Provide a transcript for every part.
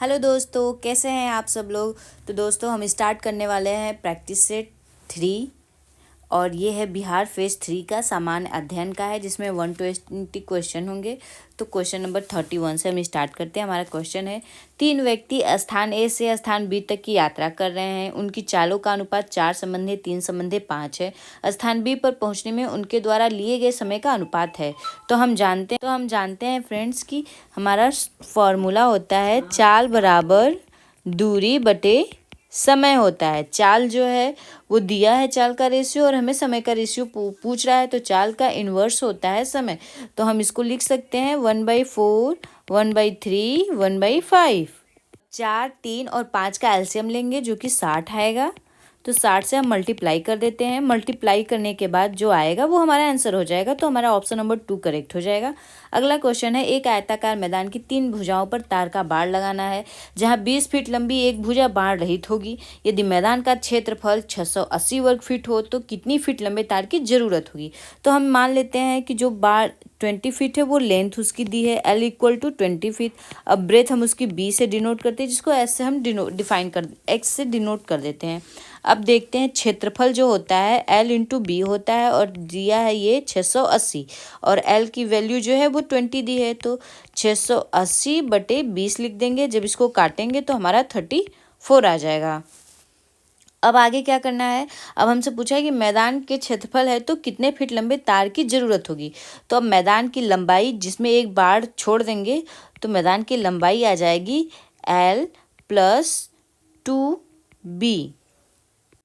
Hello दोस्तों, कैसे हैं आप सब लोग। तो दोस्तों हम स्टार्ट करने वाले हैं प्रैक्टिस सेट 3 और ये है बिहार फेज 3 का सामान्य अध्ययन का है जिसमें 120 क्वेश्चन होंगे। तो क्वेश्चन नंबर 31 से हम स्टार्ट करते हैं। हमारा क्वेश्चन है 3 व्यक्ति स्थान ए से स्थान बी तक की यात्रा कर रहे हैं। उनकी चालों का अनुपात 4:3:5 है। स्थान बी पर पहुंचने में उनके द्वारा लिए गए समय का अनुपात है। तो हम जानते हैं फ्रेंड्स कि हमारा फॉर्मूला होता है चाल बराबर दूरी बटे समय होता है। चाल जो है वो दिया है चाल का रेशियो और हमें समय का रेशियो पूछ रहा है, तो चाल का इन्वर्स होता है समय। तो हम इसको लिख सकते हैं 1/4, 1/3, 1/5। 4, 3 और 5 का एलसीएम लेंगे जो कि 60 आएगा। तो 60 से हम मल्टीप्लाई कर देते हैं। मल्टीप्लाई करने के बाद जो आएगा वो हमारा आंसर हो जाएगा। तो हमारा ऑप्शन नंबर 2 करेक्ट हो जाएगा। अगला क्वेश्चन है एक आयताकार मैदान की 3 भुजाओं पर तार का बाड़ लगाना है जहां 20 फीट लंबी एक भुजा बाड़ रहित होगी। यदि मैदान का क्षेत्रफल 680 वर्ग फीट हो तो कितनी फीट लंबे तार की जरूरत होगी। तो हम मान लेते हैं कि जो बाड़ 20 फीट है वो लेंथ उसकी दी है L = 20 फीट। अब ब्रेथ हम उसकी B से डिनोट करते हैं, जिसको S से हम X से डिनोट कर देते हैं। अब देखते हैं क्षेत्रफल जो होता है L × B होता है और दिया है ये 680 और L की वैल्यू जो है वो 20 दी है। तो 680/20 लिख देंगे। जब इसको काटेंगे तो हमारा 34 आ जाएगा। अब आगे क्या करना है। अब हमसे पूछा है कि मैदान के क्षेत्रफल है तो कितने फीट लंबे तार की जरूरत होगी। तो अब मैदान की लंबाई जिसमें एक बाड़ छोड़ देंगे तो मैदान की लंबाई आ जाएगी L + 2B।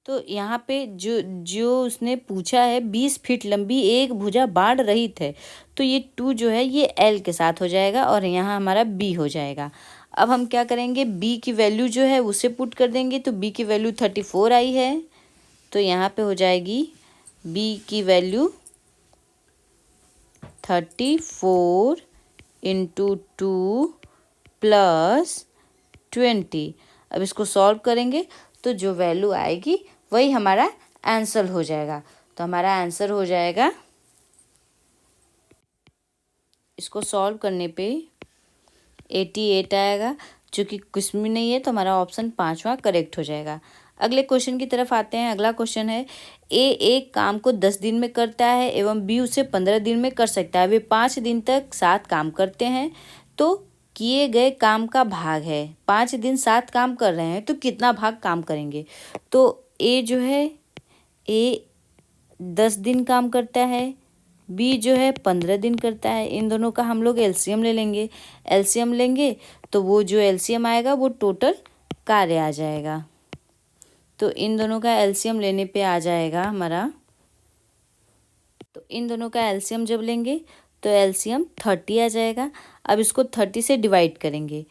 तो यहाँ पे जो उसने पूछा है 20 फीट लंबी एक भुजा बाढ़ रहित है, तो ये 2 जो है ये L के साथ हो जाएगा और यहाँ हमारा B हो जाएगा। अब हम क्या करेंगे, B की वैल्यू जो है उसे पुट कर देंगे। तो B की वैल्यू 34 आई है, तो यहाँ पे हो जाएगी B की वैल्यू 34 × 2 + 20। अब इसको सॉल्व करेंगे तो जो वैल्यू आएगी वही हमारा आंसर हो जाएगा। तो हमारा आंसर हो जाएगा, इसको सॉल्व करने पे 88 आएगा, जो कि कुछ भी नहीं है। तो हमारा ऑप्शन 5वां करेक्ट हो जाएगा। अगले क्वेश्चन की तरफ आते हैं। अगला क्वेश्चन है ए एक काम को 10 दिन में करता है एवं बी उसे 15 दिन में कर सकता है। वे 5 दिन तक 7 काम करते हैं, तो किए गए काम का भाग है। 5 दिन 7 काम कर रहे हैं तो कितना भाग काम करेंगे। तो ए जो है ए 10 दिन काम करता है, बी जो है 15 दिन करता है। इन दोनों का हम लोग एलसीएम ले लेंगे। एलसीएम लेंगे तो वो जो एलसीएम आएगा वो टोटल कार्य आ जाएगा। तो इन दोनों का एलसीएम लेने पे आ जाएगा हमारा, तो इन दोनों का एलसीएम जब लेंगे तो एलसीएम 30 आ जाएगा। अब इसको 30 से डिवाइड करेंगे,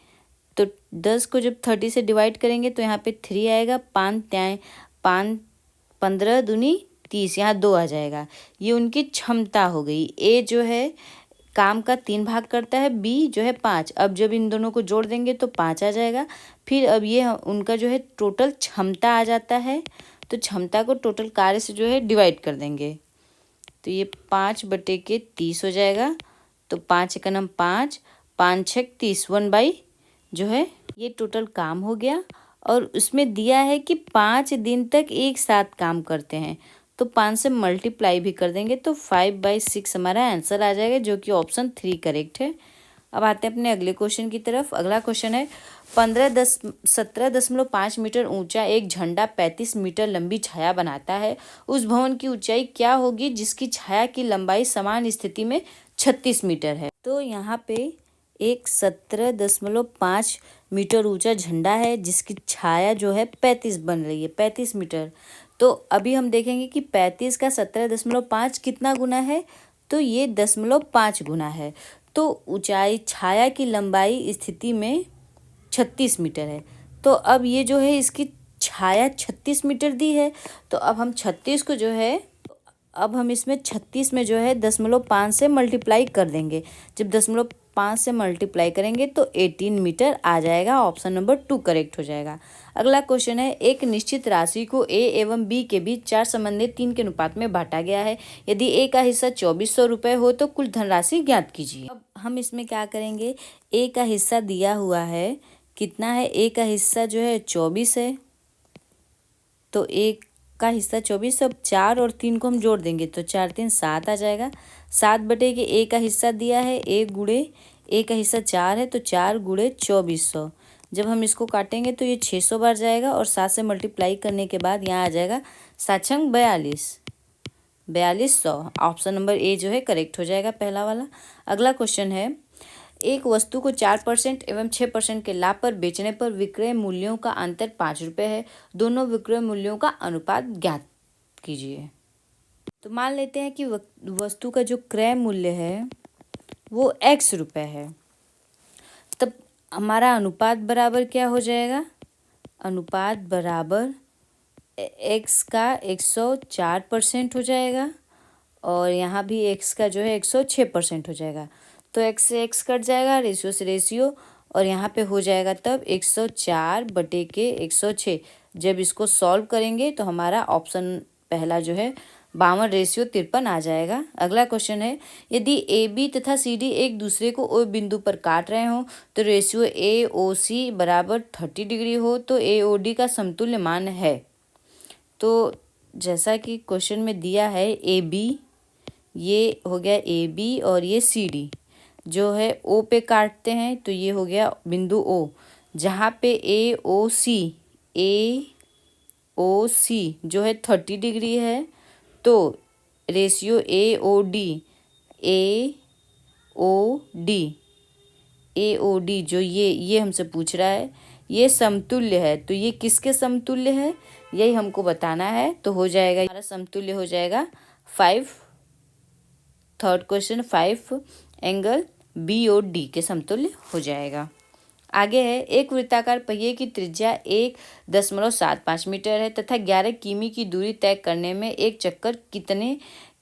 तो 10 को जब 30 से डिवाइड करेंगे तो यहाँ पे 3 आएगा। 5 15 दूनी 30, यहाँ 2 आ जाएगा। ये उनकी क्षमता हो गई। ए जो है काम का 3 भाग करता है, बी जो है 5। अब जब इन दोनों को जोड़ देंगे तो 5 आ जाएगा। फिर अब ये उनका जो है टोटल क्षमता आ जाता है, तो क्षमता को टोटल कार्य से जो है डिवाइड कर देंगे। तो ये 5/30 हो जाएगा। तो 5 × 5, 5 × 6 30, 1/, जो है ये टोटल काम हो गया। और उसमें दिया है कि 5 दिन तक एक साथ काम करते हैं, तो 5 से मल्टीप्लाई भी कर देंगे तो 5/6 हमारा आंसर आ जाएगा, जो कि ऑप्शन 3 करेक्ट है। अब आते हैं अपने अगले क्वेश्चन की तरफ। अगला क्वेश्चन है 17.5 मीटर ऊंचा एक झंडा 35 मीटर लंबी छाया बनाता है। उस भवन की ऊंचाई क्या होगी जिसकी छाया की लंबाई समान स्थिति में 36 मीटर है। तो यहाँ पे एक 17.5 मीटर ऊंचा झंडा है जिसकी छाया जो है 35 बन रही है, 35 मीटर। तो अभी हम देखेंगे कि 35 का 17.5 कितना गुना है, तो ये 0.5 गुना है। तो ऊंचाई छाया की लंबाई स्थिति में 36 मीटर है। तो अब ये जो है इसकी छाया 36 मीटर दी है। तो अब हम 36 को जो है, अब हम इसमें 36 में जो है 0.5 से मल्टीप्लाई कर देंगे। जब 0.5 से मल्टीप्लाई करेंगे तो 18 मीटर आ जाएगा। ऑप्शन नंबर 2 करेक्ट हो जाएगा। अगला क्वेश्चन है एक निश्चित राशि को ए एवं बी के बीच 4:3 के अनुपात में बांटा गया है। यदि ए का हिस्सा 2400 रुपये हो तो कुल धनराशि ज्ञात कीजिए। अब हम इसमें क्या करेंगे, ए का हिस्सा दिया हुआ है कितना है, ए का हिस्सा जो है 24 है, तो ए का हिस्सा 24, अब 4 और 3 को हम जोड़ देंगे तो 4 3 7 आ जाएगा। 7 बटे के ए का हिस्सा दिया है, ए का हिस्सा 4 है, तो 4 गुणे 2400। जब हम इसको काटेंगे तो ये 600 बार जाएगा और 7 से मल्टीप्लाई करने के बाद यहाँ आ जाएगा 7 छंग 42, 4200। ऑप्शन नंबर ए जो है करेक्ट हो जाएगा, पहला वाला। अगला क्वेश्चन है, एक वस्तु को 4% एवं 6% के लाभ पर बेचने पर विक्रय मूल्यों का अंतर 5 रुपये है। दोनों विक्रय मूल्यों का अनुपात ज्ञात कीजिए। तो मान लेते हैं कि वस्तु का जो क्रय मूल्य है वो x रुपये है, तब हमारा अनुपात बराबर क्या हो जाएगा, अनुपात बराबर x का 104% हो जाएगा और यहाँ भी x का जो है 106% हो जाएगा। तो x से x कट जाएगा, रेशियो से रेशियो, और यहाँ पे हो जाएगा तब 104 बटे के 106। जब इसको सॉल्व करेंगे तो हमारा ऑप्शन पहला जो है 52 रेशियो 53 आ जाएगा। अगला क्वेश्चन है, यदि ए बी तथा सी डी एक दूसरे को ओ बिंदु पर काट रहे हो तो रेशियो ए ओ सी बराबर 30 डिग्री हो तो ए ओ डी का समतुल्य मान है। तो जैसा कि क्वेश्चन में दिया है, ए बी, ये हो गया ए बी और ये सी डी जो है ओ पे काटते हैं, तो ये हो गया बिंदु ओ, जहाँ पे ए ओ सी जो है 30 डिग्री है, तो रेशियो ए ओ डी जो ये हमसे पूछ रहा है, ये समतुल्य है, तो ये किसके समतुल्य है यही हमको बताना है। तो हो जाएगा हमारा समतुल्य हो जाएगा 5, थर्ड क्वेश्चन 5 एंगल बी और डी के समतुल्य हो जाएगा। आगे है, एक वृत्ताकार पहिए की त्रिज्या 1.75 मीटर है तथा 11 किमी की दूरी तय करने में एक चक्कर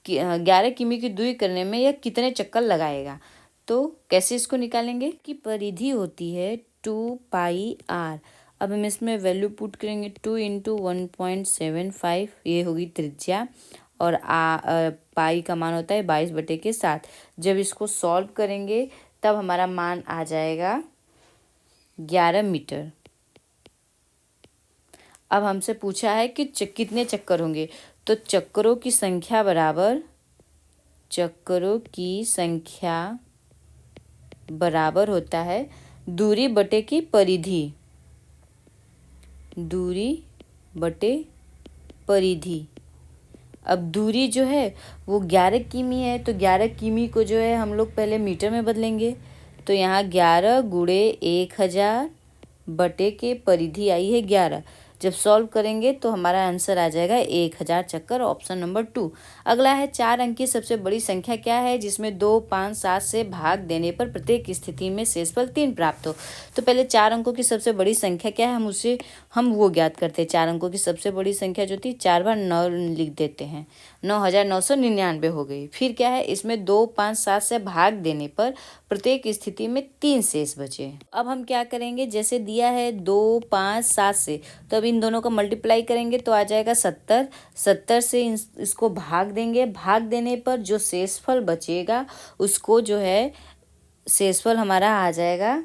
11 किमी की दूरी करने में यह कितने चक्कर लगाएगा। तो कैसे इसको निकालेंगे कि परिधि होती है 2 पाई आर। अब हम इसमें वैल्यू पुट करेंगे, 2 इंटू 1.75, ये होगी त्रिज्या, और पाई का मान होता है 22 बटे के 7। जब इसको सॉल्व करेंगे तब हमारा मान आ जाएगा 11 मीटर। अब हमसे पूछा है कि कितने चक्कर होंगे, तो चक्करों की संख्या बराबर होता है दूरी बटे की परिधि, अब दूरी जो है वो 11 किमी है, तो 11 किमी को जो है हम लोग पहले मीटर में बदलेंगे, तो यहाँ 11 गुणे 1000 बटे के परिधि आई है 11। जब सॉल्व करेंगे तो हमारा आंसर आ जाएगा 1000 चक्कर, ऑप्शन नंबर 2। अगला है, 4 अंक की सबसे बड़ी संख्या क्या है जिसमें 2, 5, 7 से भाग देने पर प्रत्येक स्थिति में शेषफल 3 प्राप्त हो। तो पहले 4 अंकों की सबसे बड़ी संख्या क्या है, हम वो ज्ञात करते हैं। 4 अंकों की सबसे बड़ी संख्या जो थी 4 बार 9 लिख देते हैं, 9999 हो गई। फिर क्या है, इसमें 2, 5, 7 से भाग देने पर प्रत्येक स्थिति में 3 शेष बचे। अब हम क्या करेंगे, जैसे दिया है 2, 5, 7 से, तो अब इन दोनों का मल्टीप्लाई करेंगे तो आ जाएगा 70। 70 से इसको भाग देंगे, भाग देने पर जो शेषफल बचेगा उसको जो है शेषफल हमारा आ जाएगा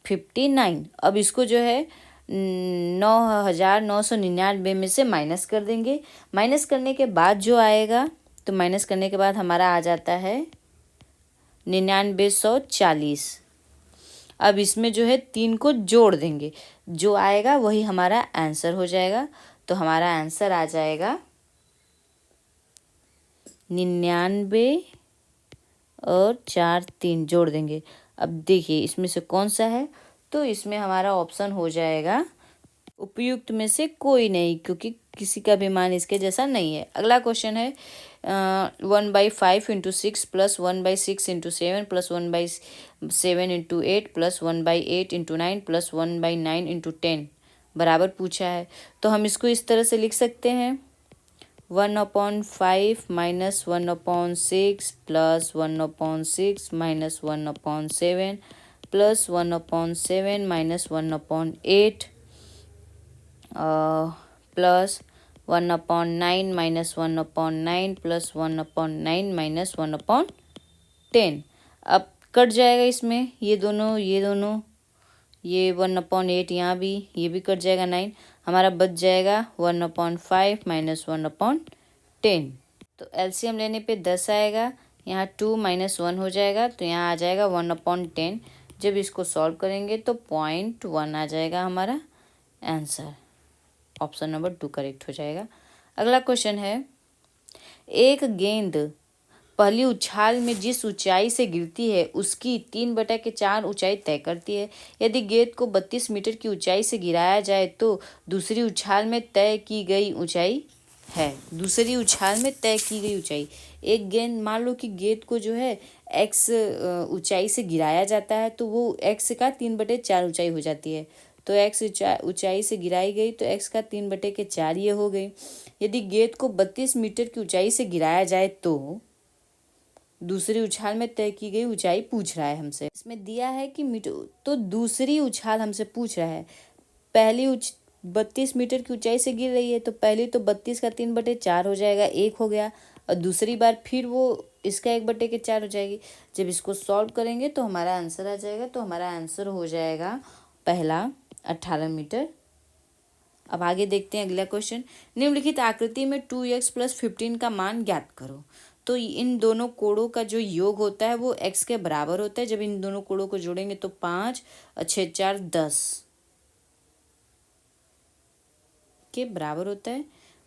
59। अब इसको जो है 9999 में से माइनस कर देंगे। माइनस करने के बाद जो आएगा, तो माइनस करने के बाद हमारा आ जाता है 9940। अब इसमें जो है 3 को जोड़ देंगे, जो आएगा वही हमारा आंसर हो जाएगा। तो हमारा आंसर आ जाएगा 99 और 4 3 जोड़ देंगे। अब देखिए इसमें से कौन सा है, तो इसमें हमारा ऑप्शन हो जाएगा उपयुक्त में से कोई नहीं, क्योंकि किसी का भी मान इसके जैसा नहीं है। अगला क्वेश्चन है 1/5 into 6 plus 1/6 into 7 plus 1/7 into 8 plus 1/8 into 9 plus 1/9 into 10 बराबर पूछा है। तो हम इसको इस तरह से लिख सकते हैं, 1/5 minus 1/6 plus 1/6 minus 1/7 plus 1/7 minus 1/8 plus 1/9 minus 1/9 plus 1/9 minus 1/10। अब कट जाएगा इसमें, ये दोनों ये 1/8 यहाँ भी, ये भी कट जाएगा 9। हमारा बच जाएगा 1/5 माइनस 1/10। तो एलसीएम लेने पे 10 आएगा, यहाँ 2 - 1 हो जाएगा, तो यहाँ आ जाएगा 1/10। जब इसको सॉल्व करेंगे तो 0.1 आ जाएगा हमारा आंसर। ऑप्शन नंबर 2 करेक्ट हो जाएगा। अगला क्वेश्चन है, एक गेंद पहली उछाल में जिस ऊंचाई से गिरती है उसकी 3/4 ऊंचाई तय करती है। यदि गेंद को 32 मीटर की ऊंचाई से गिराया जाए तो दूसरी उछाल में तय की गई ऊंचाई है। दूसरी उछाल में तय की गई ऊंचाई, एक गेंद, मान लो कि गेंद को जो है एक्स ऊंचाई से गिराया जाता है तो वो एक्स का 3/4 ऊंचाई हो जाती है। तो एक्स ऊंचाई से गिराई गई तो एक्स का 3/4 ये हो गई। यदि गेंद को 32 मीटर की ऊंचाई से गिराया जाए तो दूसरी उछाल में तय की गई ऊंचाई पूछ रहा है हमसे। इसमें दिया है कि मीटर, तो दूसरी उछाल हमसे पूछ रहा है। पहली 32 मीटर की ऊंचाई से गिर रही है तो पहली तो 32 का 3/4 हो जाएगा, 1 हो गया, और दूसरी बार फिर वो इसका 1/4 हो जाएगी। जब इसको सॉल्व करेंगे तो हमारा आंसर आ जाएगा। तो हमारा आंसर हो जाएगा पहला 18 मीटर। अब आगे देखते हैं अगला क्वेश्चन। निम्नलिखित आकृति में 2x + 15 का मान ज्ञात करो। तो इन दोनों कोणों का जो योग होता है वो x के बराबर होता है। जब इन दोनों कोणों को जोड़ेंगे तो 5 और 6 4 10 के बराबर होता है।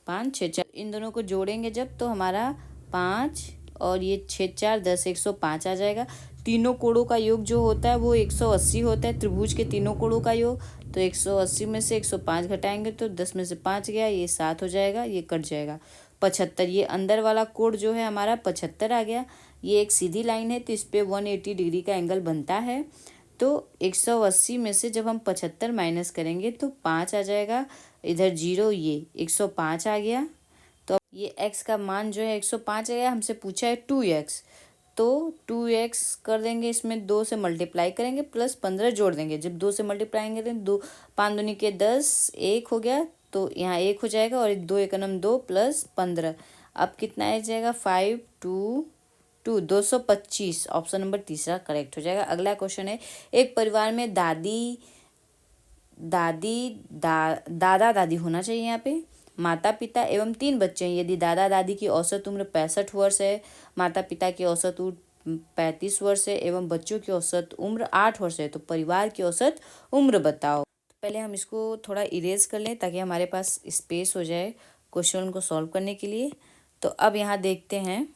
5 6 4 इन दोनों को जोड़ेंगे जब, तो हमारा 5 और ये 6 4 10 105 आ जाएगा। तीनों कोणों का योग जो होता है वो 180 होता है, त्रिभुज के तीनों कोणों का योग। तो 180 में से 105 घटाएंगे तो 10 में से 5 गया, ये 7 हो जाएगा, ये कट जाएगा। 75, ये अंदर वाला कोण जो है हमारा 75 आ गया। ये एक सीधी लाइन है तो इस पर 180 डिग्री का एंगल बनता है। तो 180 में से जब हम 75 माइनस करेंगे तो 5 आ जाएगा, इधर 0, ये 105 आ गया। तो ये x का मान जो है 105 आ गया। हमसे पूछा है 2x, तो 2x कर देंगे, इसमें 2 से मल्टीप्लाई करेंगे प्लस 15 जोड़ देंगे। जब 2 से मल्टीप्लाई करेंगे तो 5 दूनी के 10, 1 हो गया, तो यहाँ 1 हो जाएगा, और 2 1 2 प्लस 15, अब कितना आ जाएगा 5 2 2 225। ऑप्शन नंबर तीसरा करेक्ट हो जाएगा। अगला क्वेश्चन है, एक परिवार में दादा दादी होना चाहिए यहाँ पे, माता पिता एवं 3 बच्चे हैं। यदि दादा दादी की औसत उम्र 65 वर्ष है, माता पिता की औसत उम्र 35 वर्ष है एवं बच्चों की औसत उम्र 8 वर्ष है, तो परिवार की औसत उम्र बताओ। तो पहले हम इसको थोड़ा इरेज कर लें ताकि हमारे पास स्पेस हो जाए क्वेश्चन को सॉल्व करने के लिए। तो अब यहाँ देखते हैं,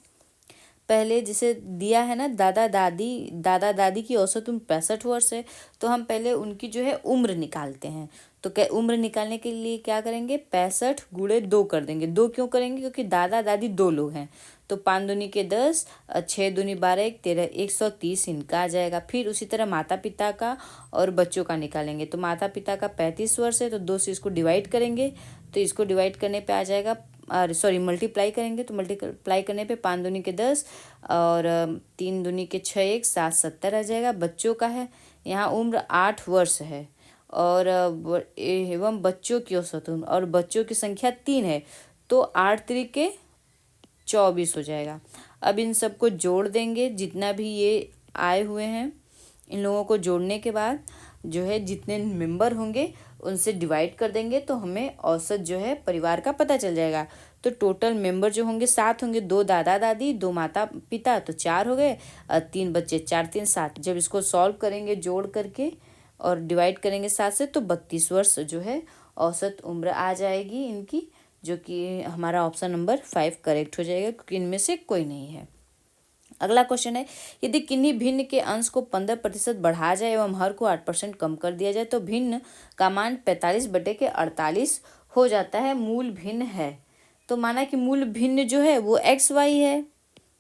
पहले जिसे दिया है ना दादा दादी की औसत उम्र 65 वर्ष है, तो हम पहले उनकी जो है उम्र निकालते हैं। तो क्या उम्र निकालने के लिए क्या करेंगे, 65 गुणे 2 कर देंगे। 2 क्यों करेंगे, क्योंकि दादा दादी 2 लोग हैं। तो 5 दूनी के 10, 6 दूनी 12 1 13, 130 इनका आ जाएगा। फिर उसी तरह माता पिता का और बच्चों का निकालेंगे। तो माता पिता का 35 वर्ष है, तो 2 से इसको डिवाइड करेंगे, तो इसको डिवाइड करने पे आ जाएगा, सॉरी मल्टीप्लाई करेंगे, तो मल्टीप्लाई करने पे 5 दूनी के 10 और 3 दूनी के 6 1 7 70 आ जाएगा। बच्चों का है, यहाँ उम्र 8 वर्ष है, और एवं बच्चों की औसत उम्र, और बच्चों की संख्या 3 है, तो 8 3 के 24 हो जाएगा। अब इन सबको जोड़ देंगे, जितना भी ये आए हुए हैं, इन लोगों को जोड़ने के बाद जो है जितने मेंबर होंगे उनसे डिवाइड कर देंगे, तो हमें औसत जो है परिवार का पता चल जाएगा। तो टोटल मेंबर जो होंगे 7 होंगे, 2 दादा दादी 2 माता पिता, तो 4 हो गए, और 3 बच्चे, 4 3 7। जब इसको सॉल्व करेंगे जोड़ करके और डिवाइड करेंगे 7 से, तो 32 वर्ष जो है औसत उम्र आ जाएगी इनकी, जो कि हमारा ऑप्शन नंबर 5 करेक्ट हो जाएगा, क्योंकि इनमें से कोई नहीं है। अगला क्वेश्चन है, यदि किन्हीं भिन्न के अंश को 15% बढ़ाया जाए एवं हर को 8% कम कर दिया जाए तो भिन्न का मान 45/48 हो जाता है। मूल भिन्न है, तो माना कि मूल भिन्न जो है वो XY है,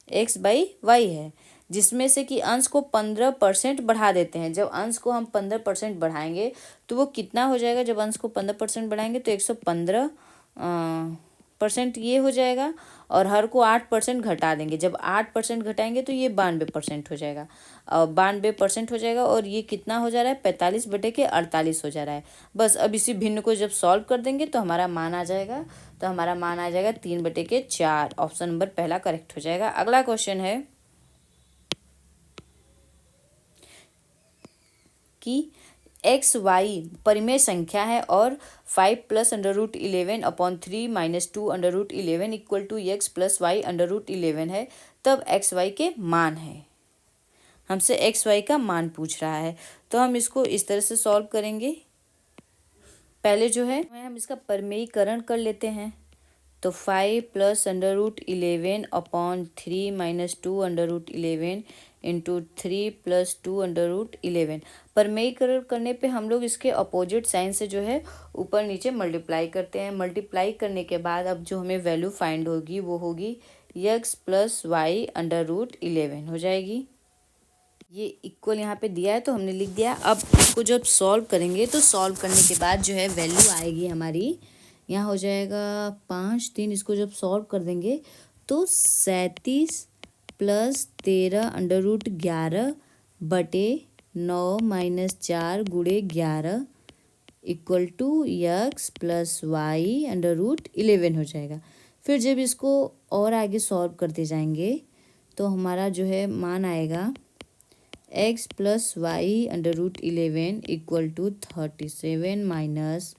X/Y है, जिसमें से कि अंश को 15% बढ़ा देते हैं। जब अंश को हम 15% बढ़ाएंगे तो वो कितना हो जाएगा, जब अंश को 15% बढ़ाएंगे तो 115% ये हो जाएगा, और हर को 8% घटा देंगे। जब 8% घटाएंगे तो ये 92% हो जाएगा, और 92% हो जाएगा, और ये कितना हो जा रहा है 45/48 हो जा रहा है। बस अब इसी भिन्न को जब सॉल्व कर देंगे तो हमारा मान आ जाएगा, तो हमारा मान आ जाएगा 3/4। ऑप्शन नंबर पहला करेक्ट हो जाएगा। अगला क्वेश्चन है, कि एक्स वाई परिमेय संख्या है और 5 plus √11/3 minus 2/11 equal to X plus Y √11 है, तब एक्स वाई के मान है। हमसे एक्स वाई का मान पूछ रहा है, तो हम इसको इस तरह से सॉल्व करेंगे। पहले जो है हम इसका परिमेयीकरण कर लेते हैं। तो 5 प्लस √11/3 माइनस 2/11 इंटू 3 प्लस 2/11। परिमेयीकरण करने पे हम लोग इसके अपोजिट साइन से जो है ऊपर नीचे मल्टीप्लाई करते हैं। मल्टीप्लाई करने के बाद अब जो हमें वैल्यू फाइंड होगी वो होगी x प्लस वाई √11 हो जाएगी। ये इक्वल यहाँ पे दिया है तो हमने लिख दिया। अब इसको जब सॉल्व करेंगे तो सॉल्व करने के बाद जो है वैल्यू आएगी हमारी, यहाँ हो जाएगा 5 3। इसको जब सॉल्व कर देंगे तो 37 प्लस 13/11/9 माइनस 4 गुणे 11 equal to x plus Y √11 हो जाएगा। फिर जब इसको और आगे सॉल्व करते जाएंगे तो हमारा जो है मान आएगा x plus Y √11 equal to 37 minus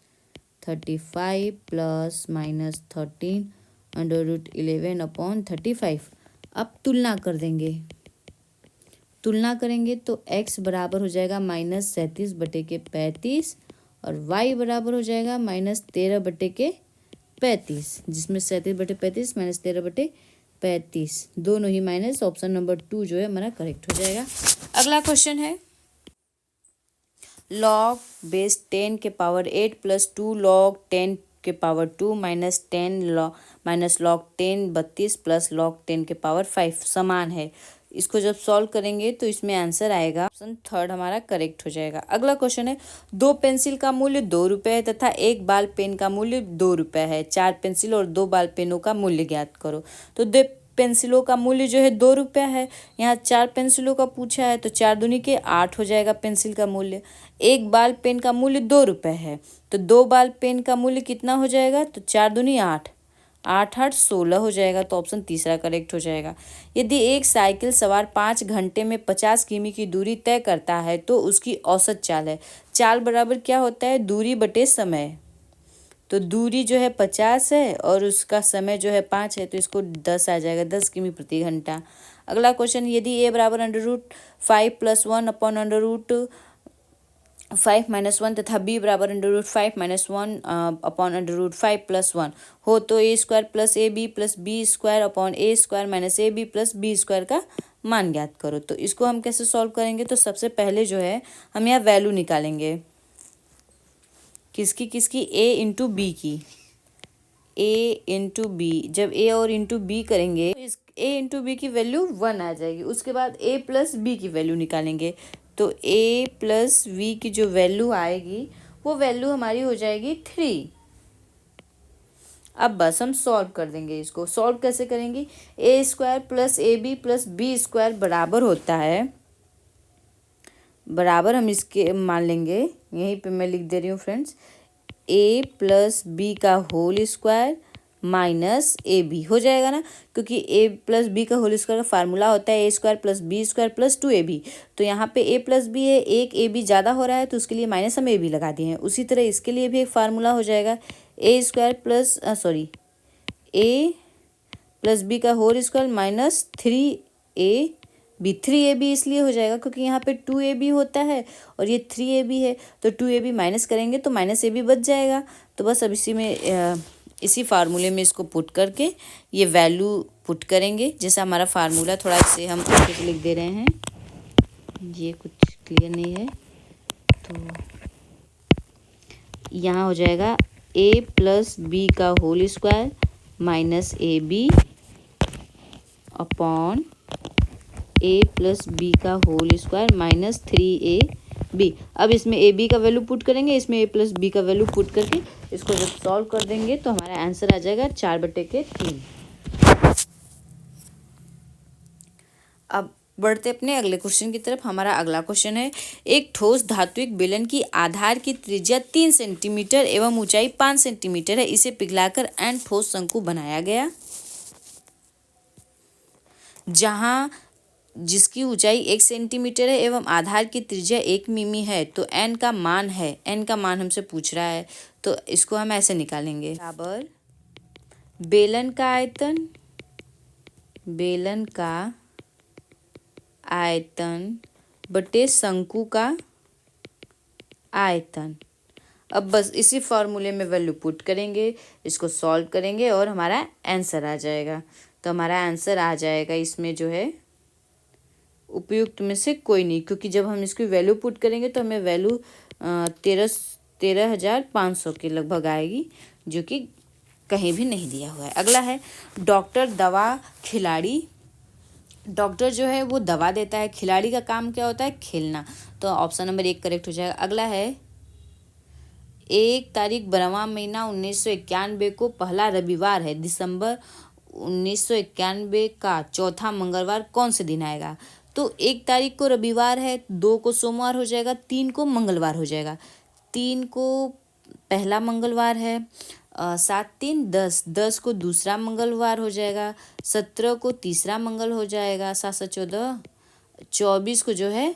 35 plus minus 13/11/35। अब तुलना कर देंगे। तुलना करेंगे तो x बराबर हो जाएगा -37/35 और y बराबर हो जाएगा -13/35, जिसमें 37/35 माइनस 13/35 दोनों ही माइनस। ऑप्शन नंबर 2 जो है हमारा करेक्ट हो जाएगा। अगला क्वेश्चन है log बेस 10 के पावर 8 प्लस 2 log 10 के power 2 minus 10 minus log 10 32 plus log 10 के पावर 5 समान है। इसको जब सॉल्व करेंगे तो इसमें आंसर आएगा ऑप्शन 3 हमारा करेक्ट हो जाएगा। अगला क्वेश्चन है 2 पेंसिल का मूल्य 2 रुपये है तथा 1 बाल पेन का मूल्य 2 रुपये है। 4 पेंसिल और 2 बाल पेनों का मूल्य ज्ञात करो। तो 2 पेंसिलों का मूल्य जो है 2 रुपये है। यहाँ 4 पेंसिलों का पूछा है तो 4 दूनी के 8 हो जाएगा पेंसिल का मूल्य। 1 बाल पेन का मूल्य 2 रुपये है तो 2 बाल पेन का मूल्य कितना हो जाएगा, तो 4 दूनी 8, 8 8 16 हो जाएगा। तो ऑप्शन 3 करेक्ट हो जाएगा। यदि एक साइकिल सवार 5 घंटे में 50 किमी की दूरी तय करता है तो उसकी औसत चाल है। चाल बराबर क्या होता है, दूरी बटे समय। तो दूरी जो है 50 है और उसका समय जो है 5 है, तो इसको 10 आ जाएगा, 10 किमी प्रति घंटा। अगला क्वेश्चन, यदि a बराबर √5 + 1/√5 - 1 तथा b बराबर √5 - 1/√5 + 1 हो तो a² + ab + b² a² - ab + b² का मान ज्ञात करो। तो इसको हम कैसे सॉल्व करेंगे, तो सबसे पहले जो है हम यहाँ वैल्यू निकालेंगे। किसकी किसकी, a इंटू बी की। a इंटू बी, जब a और इंटू बी करेंगे तो इस a इंटू बी की वैल्यू 1 आ जाएगी। उसके बाद a प्लस बी की वैल्यू निकालेंगे तो a प्लस v की जो वैल्यू आएगी वो वैल्यू हमारी हो जाएगी 3। अब बस हम सॉल्व कर देंगे। इसको सॉल्व कैसे करेंगे, a² + ab + b² बराबर होता है, बराबर हम इसके मान लेंगे, यहीं पे मैं लिख दे रही हूँ फ्रेंड्स, a + b का whole square minus A B हो जाएगा ना, क्योंकि a + b का होल स्क्वायर का फार्मूला होता है a² + b² + 2ab। तो यहाँ पे a + b है, एक a b ज़्यादा हो रहा है तो उसके लिए माइनस हम a b लगा दिए हैं। उसी तरह इसके लिए भी एक फार्मूला हो जाएगा a² + b का whole square minus 3ab। 3ab इसलिए हो जाएगा क्योंकि यहाँ पे 2ab होता है और ये 3ab है, तो 2ab माइनस करेंगे तो माइनस ab बच जाएगा। तो बस अब इसी फार्मूले में इसको पुट करके ये वैल्यू पुट करेंगे। जैसा हमारा फार्मूला, थोड़ा इसे हम अच्छे से लिख दे रहे हैं, ये कुछ क्लियर नहीं है, तो यहाँ हो जाएगा a + b का whole square minus ab upon a + b का होल स्क्वायर माइनस 3ab। अब इसमें ab का वैल्यू पुट करेंगे, इसमें a + b का वैल्यू पुट करके इसको जब सॉल्व कर देंगे तो हमारा आंसर आ जाएगा 4/3। अब बढ़ते अपने अगले क्वेश्चन की तरफ। हमारा अगला क्वेश्चन है, एक ठोस धात्विक बेलन की आधार की त्रिज्या 3 सेंटीमीटर एवं ऊंचाई 5 सेंटीमीटर है। इसे पिघलाकर एन ठोस शंकु बनाया गया, जहां जिसकी ऊंचाई 1 सेंटीमीटर है एवं आधार की त्रिज्या 1 मिमी है, तो n का मान है, n का मान हमसे पूछ रहा है, तो इसको हम ऐसे निकालेंगे। बराबर बेलन का आयतन बटे शंकु का आयतन। अब बस इसी फॉर्मूले में वैल्यू पुट करेंगे, इसको सॉल्व करेंगे और हमारा आंसर आ जाएगा। तो हमारा आंसर आ जाएगा इसमें जो है उपयुक्त में से कोई नहीं, क्योंकि जब हम इसकी वैल्यू पुट करेंगे तो हमें वैल्यू 13,500 के लगभग आएगी, जो कि कहीं भी नहीं दिया हुआ है। अगला है डॉक्टर दवा खिलाड़ी। डॉक्टर जो है वो दवा देता है, खिलाड़ी का काम क्या होता है? खेलना। तो ऑप्शन नंबर 1 करेक्ट हो जाएगा। अगला है 1 तारीख 12वां महीना 1991 को पहला रविवार है। दिसंबर 1991 का चौथा मंगलवार कौन से दिन आएगा? तो 1 तारीख को रविवार है, 2 को सोमवार हो जाएगा, 3 को मंगलवार हो जाएगा। 3 को पहला मंगलवार है, 7 3 10, 10 को दूसरा मंगलवार हो जाएगा, 17 को तीसरा मंगल हो जाएगा, 7 7 14, 24 को जो है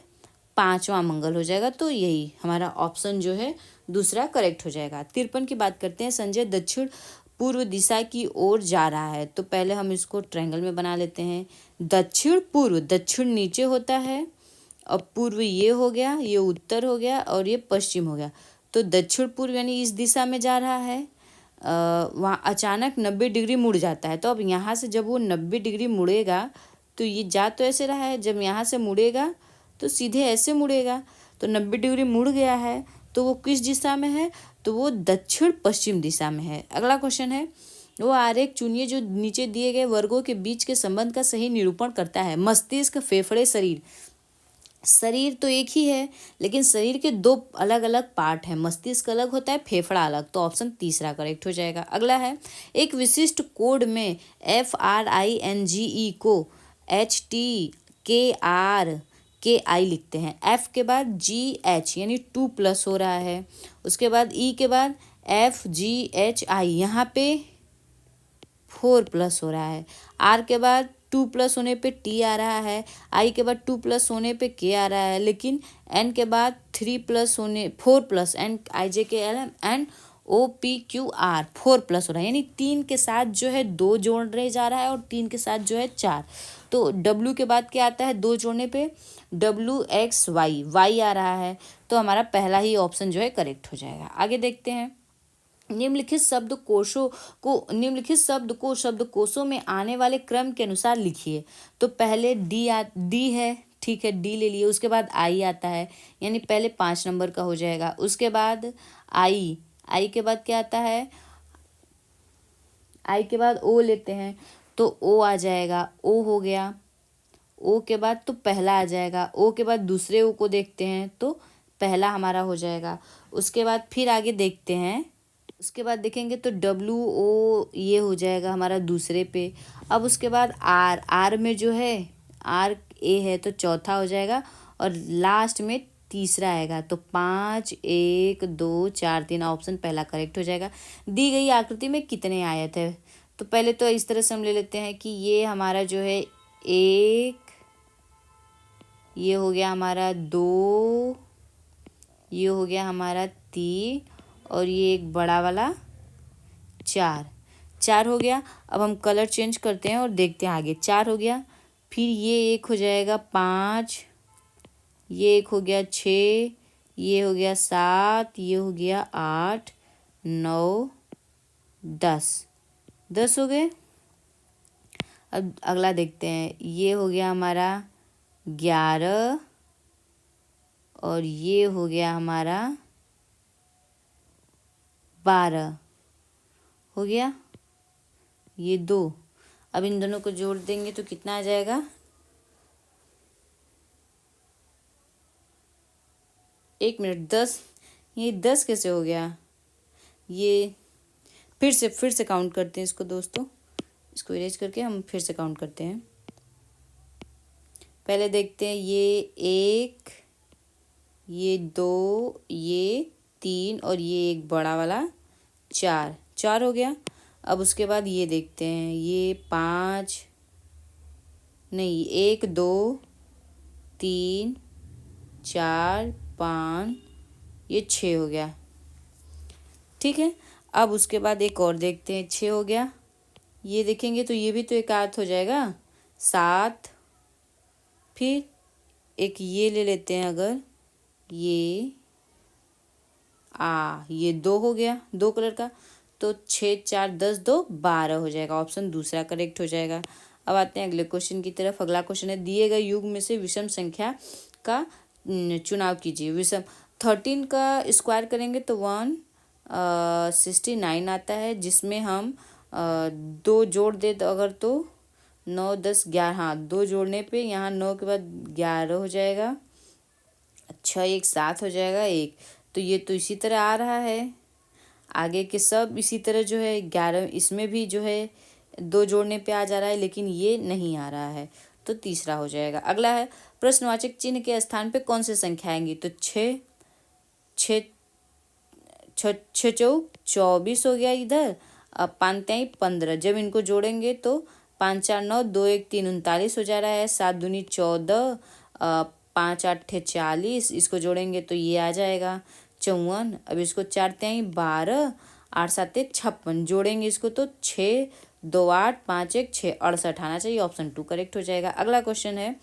5वां मंगल हो जाएगा। तो यही हमारा ऑप्शन जो है दूसरा करेक्ट हो जाएगा। 53 की बात करते हैं। संजय दक्षिण पूर्व दिशा की ओर जा रहा है। तो पहले हम इसको ट्रायंगल में बना लेते हैं। दक्षिण पूर्व, दक्षिण नीचे होता है और पूर्व ये हो गया, ये उत्तर हो गया और ये पश्चिम हो गया। तो दक्षिण पूर्व यानी इस दिशा में जा रहा है। वहाँ अचानक 90 डिग्री मुड़ जाता है। तो अब यहाँ से जब वो 90 डिग्री मुड़ेगा तो ये जा तो ऐसे रहा है, जब यहाँ से मुड़ेगा तो सीधे ऐसे मुड़ेगा। तो 90 डिग्री मुड़ गया है, तो वो किस दिशा में है? तो वो दक्षिण पश्चिम दिशा में है। अगला क्वेश्चन है, वो आरेख चुनिए जो नीचे दिए गए वर्गों के बीच के संबंध का सही निरूपण करता है। मस्तिष्क, फेफड़े, शरीर। शरीर तो एक ही है, लेकिन शरीर के 2 अलग अलग पार्ट हैं। मस्तिष्क अलग होता है, फेफड़ा अलग। तो ऑप्शन तीसरा करेक्ट हो जाएगा। अगला है, एक विशिष्ट कोड में FRINGE को HTKRKI लिखते हैं। F के बाद GH यानी 2+ हो रहा है, उसके बाद E के बाद FGHI, यहाँ पे 4+ हो रहा है। R के बाद 2+ होने पे T आ रहा है, I के बाद 2+ होने पे K आ रहा है, लेकिन N के बाद 4+ NIJKL OPQR 4+ हो रहा है, यानी 3 के साथ जो है 2 जोड़ जा रहा है और 3 के साथ जो है 4। तो W के बाद क्या आता है 2 जोड़ने पे? WXY, Y आ रहा है। तो हमारा पहला ही ऑप्शन जो है करेक्ट हो जाएगा। आगे देखते हैं। निम्नलिखित शब्दकोशों में आने वाले क्रम के अनुसार लिखिए। तो पहले डी है, ठीक है, डी ले लिए। उसके बाद आई आता है, यानी पहले 5 नंबर का हो जाएगा। उसके बाद आई के बाद क्या आता है? आई के बाद ओ लेते हैं, तो ओ आ जाएगा, ओ हो गया। ओ के बाद तो पहला आ जाएगा, ओ के बाद दूसरे ओ को देखते हैं तो पहला हमारा हो जाएगा। उसके बाद फिर आगे देखते हैं, उसके बाद देखेंगे तो WO ये हो जाएगा हमारा दूसरे पे। अब उसके बाद आर में जो है RA है तो चौथा हो जाएगा और लास्ट में तीसरा आएगा। तो 5 1 2 4 3 ऑप्शन पहला करेक्ट हो जाएगा। दी गई आकृति में कितने आयत है? तो पहले तो इस तरह से हम ले लेते हैं कि ये हमारा जो है 1, ये हो गया हमारा 2, ये हो गया हमारा 3 और ये एक बड़ा वाला 4 हो गया। अब हम कलर चेंज करते हैं और देखते हैं आगे। 4 हो गया, फिर ये एक हो जाएगा 5, ये एक हो गया 6, ये हो गया 7, ये हो गया 8 9 10 हो गए। अब अगला देखते हैं, ये हो गया हमारा 11 और ये हो गया हमारा 12 हो गया, ये 2। अब इन दोनों को जोड़ देंगे तो कितना आ जाएगा? 1 मिनट, 10। ये 10 कैसे हो गया? ये फिर से काउंट करते हैं इसको दोस्तों। इसको इरेज करके हम फिर से काउंट करते हैं। पहले देखते हैं, ये 1, ये 2, ये 3 और ये एक बड़ा वाला 4 हो गया। अब उसके बाद ये देखते हैं, ये 5 नहीं, 1 2 3 4 5, ये 6 हो गया। ठीक है, अब उसके बाद एक और देखते हैं। 6 हो गया, ये देखेंगे तो ये भी तो एक आयत हो जाएगा। 7, फिर एक ये ले लेते हैं, अगर ये 2 हो गया, 2 कलर का, तो 6 4 10 2 12 हो जाएगा। ऑप्शन दूसरा करेक्ट हो जाएगा। अब आते हैं अगले क्वेश्चन की तरफ। अगला क्वेश्चन है, दिए गए युग में से विषम संख्या का चुनाव कीजिए। विषम 13 का स्क्वायर करेंगे तो 169 आता है, जिसमें हम 2 जोड़ दे तो अगर, तो 9 10 11, हाँ 2 जोड़ने पे यहाँ 9 के बाद 11 हो जाएगा। अच्छा, एक 7 हो जाएगा एक, तो ये तो इसी तरह आ रहा है। आगे के सब इसी तरह जो है 11, इसमें भी जो है 2 जोड़ने पे आ जा रहा है, लेकिन ये नहीं आ रहा है, तो तीसरा हो जाएगा। अगला है, प्रश्नवाचक चिन्ह के स्थान पे कौन से संख्या आएंगी? तो 6 6 6 चौक 24 हो गया इधर। अब 5 3 15, जब इनको जोड़ेंगे तो 5 4 9 2 1 3 39 हो जा रहा है। 7 दूनी 14, 5 8 40, इसको जोड़ेंगे तो ये आ जाएगा 54। अब इसको 4 3 12, 8 7 56, जोड़ेंगे इसको तो 6 2 8 5 1 6 68 आना चाहिए। ऑप्शन 2 करेक्ट हो जाएगा। अगला क्वेश्चन है,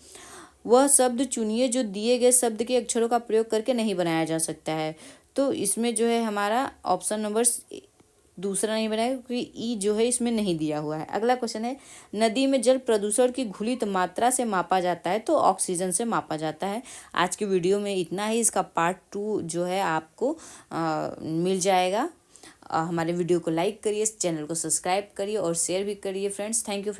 वह शब्द चुनिए जो दिए गए शब्द के अक्षरों का प्रयोग करके नहीं बनाया जा सकता है। तो इसमें जो है हमारा ऑप्शन नंबर दूसरा नहीं बनाएगा, क्योंकि ई जो है इसमें नहीं दिया हुआ है। अगला क्वेश्चन है, नदी में जल प्रदूषण की घुलित मात्रा से मापा जाता है, तो ऑक्सीजन से मापा जाता है। आज की वीडियो में इतना ही। इसका पार्ट 2 जो है आपको मिल जाएगा। हमारे वीडियो को लाइक करिए, चैनल को सब्सक्राइब करिए और शेयर भी करिए फ्रेंड्स। Thank you.